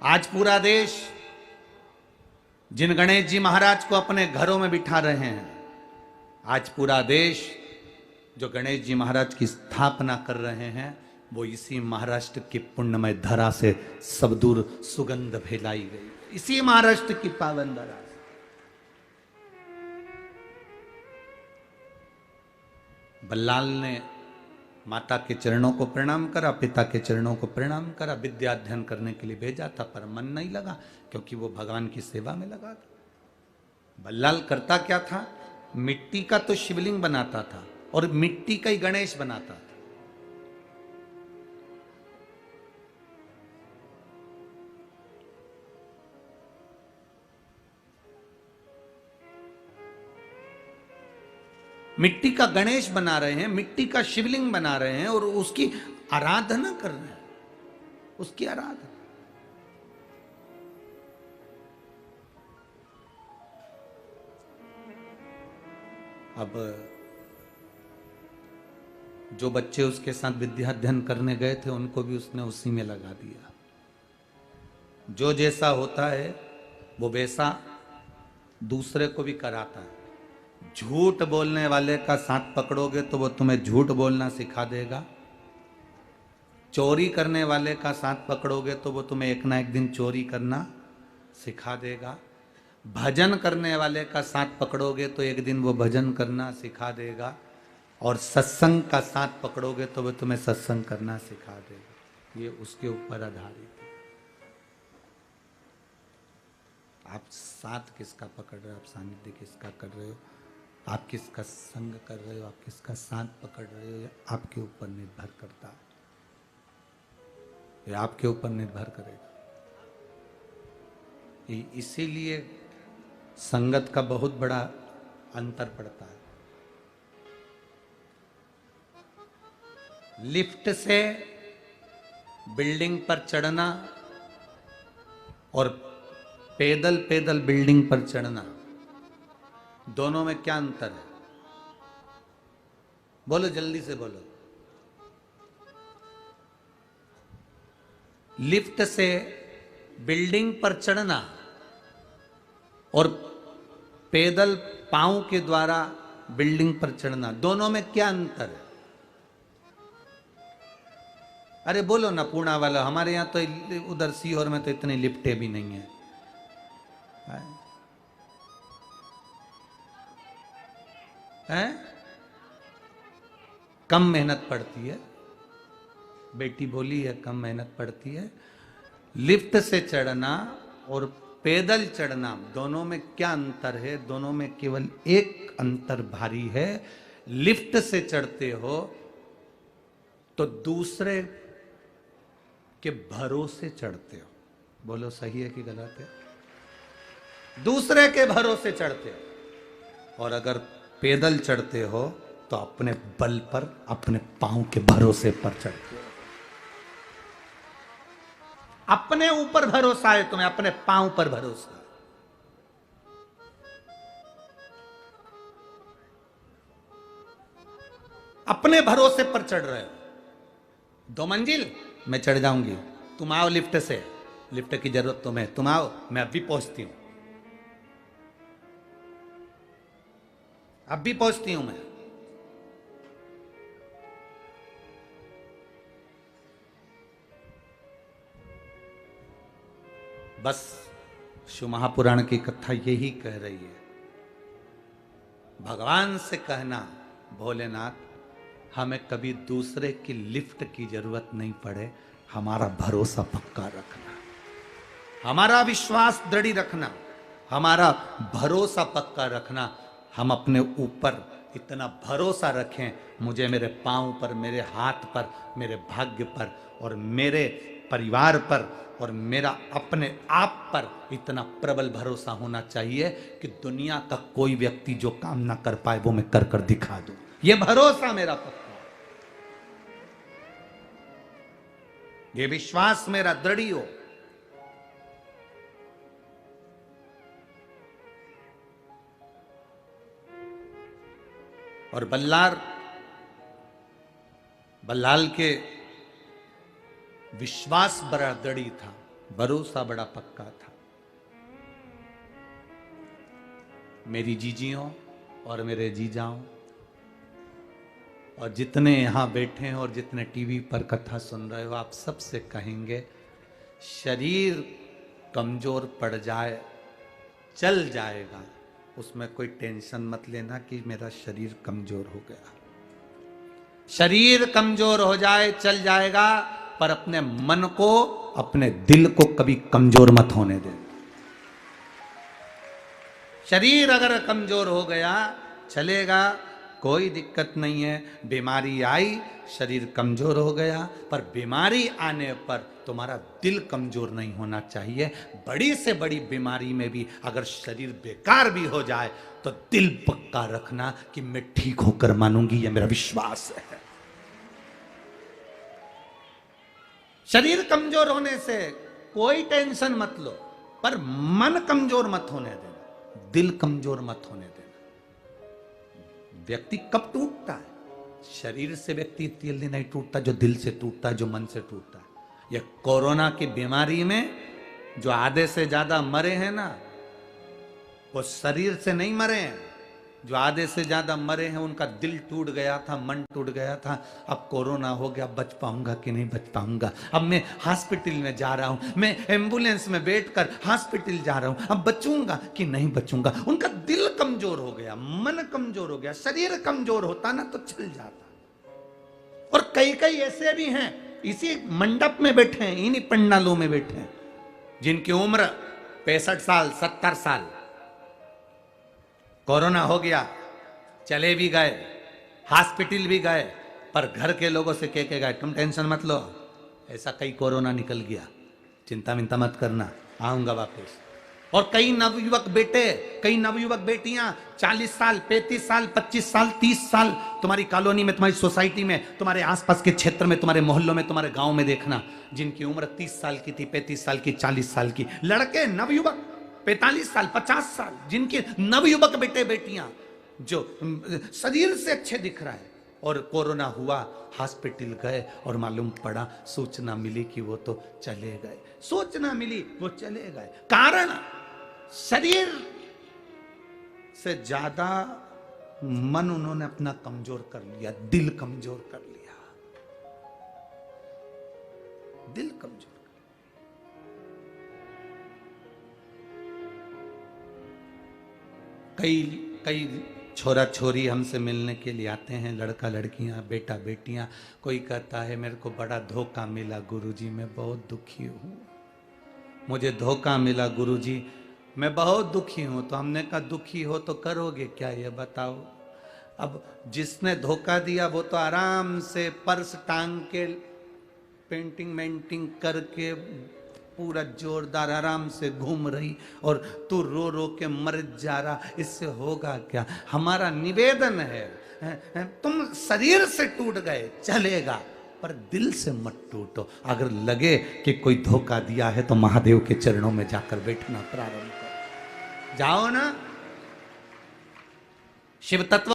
आज पूरा देश जिन गणेश जी महाराज को अपने घरों में बिठा रहे हैं, आज पूरा देश जो गणेश जी महाराज की स्थापना कर रहे हैं, वो इसी महाराष्ट्र की पुण्यमय धरा से सब दूर सुगंध फैलाई गई, इसी महाराष्ट्र की पावन धरा से। बल्लाल ने माता के चरणों को प्रणाम करा, पिता के चरणों को प्रणाम करा, विद्या अध्ययन करने के लिए भेजा था, पर मन नहीं लगा क्योंकि वो भगवान की सेवा में लगा था। बल्लाल करता क्या था, मिट्टी का तो शिवलिंग बनाता था और मिट्टी का ही गणेश बनाता था। मिट्टी का गणेश बना रहे हैं, मिट्टी का शिवलिंग बना रहे हैं और उसकी आराधना कर रहे हैं, उसकी आराधना। अब जो बच्चे उसके साथ विद्या अध्ययन करने गए थे, उनको भी उसने उसी में लगा दिया। जो जैसा होता है वो वैसा दूसरे को भी कराता है। झूठ बोलने वाले का साथ पकड़ोगे तो वो तुम्हें झूठ बोलना सिखा देगा। चोरी करने वाले का साथ पकड़ोगे तो वो तुम्हें एक ना एक दिन चोरी करना सिखा देगा। भजन करने वाले का साथ पकड़ोगे तो एक दिन वो भजन करना सिखा देगा। और सत्संग का साथ पकड़ोगे तो वो तुम्हें सत्संग करना सिखा देगा। ये उसके ऊपर आधारित है। आप साथ किसका पकड़ रहे हो, आप सानिध्य किसका कर रहे हो, आप किसका संग कर रहे हो, आप किसका साथ पकड़ रहे हो, ये आपके ऊपर निर्भर करता है। ये आपके ऊपर निर्भर करेगा। इसीलिए संगत का बहुत बड़ा अंतर पड़ता है। लिफ्ट से बिल्डिंग पर चढ़ना और पैदल पैदल बिल्डिंग पर चढ़ना, दोनों में क्या अंतर है? बोलो, जल्दी से बोलो। लिफ्ट से बिल्डिंग पर चढ़ना और पैदल पांव के द्वारा बिल्डिंग पर चढ़ना, दोनों में क्या अंतर है? अरे बोलो ना पूर्णा वाला। हमारे यहां तो उधर सीहोर में तो इतनी लिफ्टें भी नहीं है। हैं? कम मेहनत पड़ती है। बेटी बोली है कम मेहनत पड़ती है। लिफ्ट से चढ़ना और पैदल चढ़ना, दोनों में क्या अंतर है? दोनों में केवल एक अंतर भारी है। लिफ्ट से चढ़ते हो तो दूसरे के भरोसे चढ़ते हो। बोलो सही है कि गलत है? दूसरे के भरोसे चढ़ते हो। और अगर पैदल चढ़ते हो तो अपने बल पर, अपने पांव के भरोसे पर चढ़ते हो। अपने ऊपर भरोसा है तुम्हें, अपने पांव पर भरोसा। अपने भरोसे पर चढ़ रहे हो। 2 मंजिल मैं चढ़ जाऊंगी, तुम आओ लिफ्ट से। लिफ्ट की जरूरत तुम्हें, तुम आओ, मैं अभी पहुंचती हूं, अभी पहुंचती हूं मैं। बस शिव महापुराण की कथा यही कह रही है। भगवान से कहना, भोलेनाथ हमें कभी दूसरे की लिफ्ट की जरूरत नहीं पड़े, हमारा भरोसा पक्का रखना, हमारा विश्वास दृढ़ रखना, हमारा भरोसा पक्का रखना। हम अपने ऊपर इतना भरोसा रखें, मुझे मेरे पांव पर, मेरे हाथ पर, मेरे भाग्य पर और मेरे परिवार पर और मेरा अपने आप पर इतना प्रबल भरोसा होना चाहिए कि दुनिया का कोई व्यक्ति जो काम ना कर पाए वो मैं कर कर दिखा दूं। ये भरोसा मेरा पक्का, ये विश्वास मेरा दृढ़ हो। और बल्लाल के विश्वास बड़ा दृढ़ था। भरोसा बड़ा पक्का था। मेरी जीजियों और मेरे जीजाओं और जितने यहाँ बैठे हैं और जितने टीवी पर कथा सुन रहे हो, आप सबसे कहेंगे शरीर कमजोर पड़ जाए चल जाएगा, उसमें कोई टेंशन मत लेना कि मेरा शरीर कमजोर हो गया। शरीर कमजोर हो जाए चल जाएगा, पर अपने मन को, अपने दिल को कभी कमजोर मत होने देना। शरीर अगर कमजोर हो गया चलेगा, कोई दिक्कत नहीं है। बीमारी आई, शरीर कमजोर हो गया, पर बीमारी आने पर तुम्हारा दिल कमजोर नहीं होना चाहिए। बड़ी से बड़ी बीमारी में भी अगर शरीर बेकार भी हो जाए तो दिल पक्का रखना कि मैं ठीक होकर मानूंगी, यह मेरा विश्वास है। शरीर कमजोर होने से कोई टेंशन मत लो, पर मन कमजोर मत होने देना, दिल कमजोर मत होने देना। व्यक्ति कब टूटता है? शरीर से व्यक्ति जल्दी नहीं टूटता जो दिल से टूटता है, जो मन से टूटता है। यह कोरोना की बीमारी में जो आधे से ज्यादा मरे हैं ना, वो शरीर से नहीं मरे हैं। जो आधे से ज्यादा मरे हैं उनका दिल टूट गया था, मन टूट गया था। अब कोरोना हो गया, बच पाऊंगा कि नहीं बच पाऊंगा। अब मैं हॉस्पिटल में जा रहा हूं, मैं एम्बुलेंस में बैठकर हॉस्पिटल जा रहा हूं, अब बचूंगा कि नहीं बचूंगा। उनका दिल कमजोर हो गया, मन कमजोर हो गया। शरीर कमजोर होता ना तो चल जाता। और कई कई ऐसे भी हैं, इसी मंडप में बैठे हैं, इन्हीं पंडालों में बैठे हैं, जिनकी उम्र 65 साल 70 साल। कोरोना हो गया, चले भी गए, हॉस्पिटल भी गए, पर घर के लोगों से कह के गए तुम टेंशन मत लो, ऐसा कई कोरोना निकल गया, चिंता मिंता मत करना, आऊंगा वापस। और कई नवयुवक बेटे, कई नवयुवक बेटियां 40 साल 35 साल 25 साल 30 साल, तुम्हारी कॉलोनी में, तुम्हारी सोसाइटी में, तुम्हारे आसपास के क्षेत्र में, तुम्हारे मोहल्लों में, तुम्हारे गांव में देखना, जिनकी उम्र 30 साल की थी, 35 साल की, 40 साल की। लड़के नवयुवक 45 साल 50 साल, जिनके नवयुवक बेटे बेटियां जो शरीर से अच्छे दिख रहा है, और कोरोना हुआ, हॉस्पिटल गए और मालूम पड़ा, सूचना मिली कि वो तो चले गए। सूचना मिली वो चले गए, कारण शरीर से ज्यादा मन उन्होंने अपना कमजोर कर लिया, दिल कमजोर कर लिया, दिल कमजोर। कई कई छोरा छोरी हमसे मिलने के लिए आते हैं, लड़का लड़कियां, बेटा बेटियां। कोई कहता है मेरे को बड़ा धोखा मिला गुरुजी, मैं बहुत दुखी हूँ, मुझे धोखा मिला गुरुजी, मैं बहुत दुखी हूँ। तो हमने कहा दुखी हो तो करोगे क्या ये बताओ। अब जिसने धोखा दिया वो तो आराम से पर्स टांग के पेंटिंग मेंटिंग करके पूरा जोरदार आराम से घूम रही, और तू रो रो के मर जा रहा, इससे होगा क्या। हमारा निवेदन है, तुम शरीर से टूट गए चलेगा, पर दिल से मत टूटो। अगर लगे कि कोई धोखा दिया है तो महादेव के चरणों में जाकर बैठना प्रारंभ करो। जाओ ना, शिव तत्व